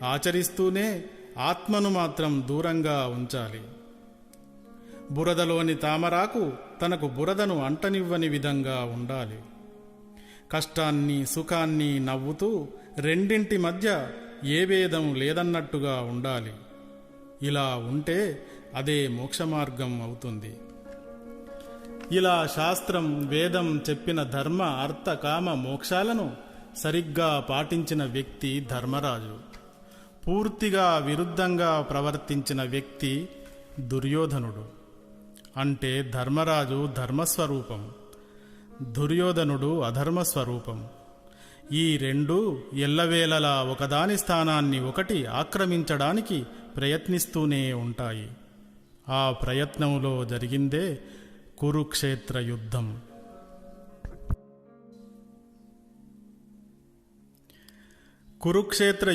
ఆచరిస్తూనే ఆత్మను మాత్రం దూరంగా ఉంచాలి. బురదలోని తామరాకు తనకు బురదను అంటనివ్వని విధంగా ఉండాలి. కష్టాన్ని సుఖాన్ని నవ్వుతూ రెండింటి మధ్య ఏ భేదం లేదన్నట్టుగా ఉండాలి. ఇలా ఉంటే అదే మోక్షమార్గం అవుతుంది. ఇలా శాస్త్రం వేదం చెప్పిన ధర్మ అర్థ కామ మోక్షాలను సరిగ్గా పాటించిన వ్యక్తి ధర్మరాజు. పూర్తిగా విరుద్ధంగా ప్రవర్తించిన వ్యక్తి దుర్యోధనుడు. అంటే ధర్మరాజు ధర్మస్వరూపం, దుర్యోధనుడు అధర్మస్వరూపం. ఈ రెండూ ఎల్లవేళలా ఒకదాని స్థానాన్ని ఒకటి ఆక్రమించడానికి ప్రయత్నిస్తూనే ఉంటాయి. ఆ ప్రయత్నంలో జరిగిందే కురుక్షేత్ర యుద్ధం. కురుక్షేత్ర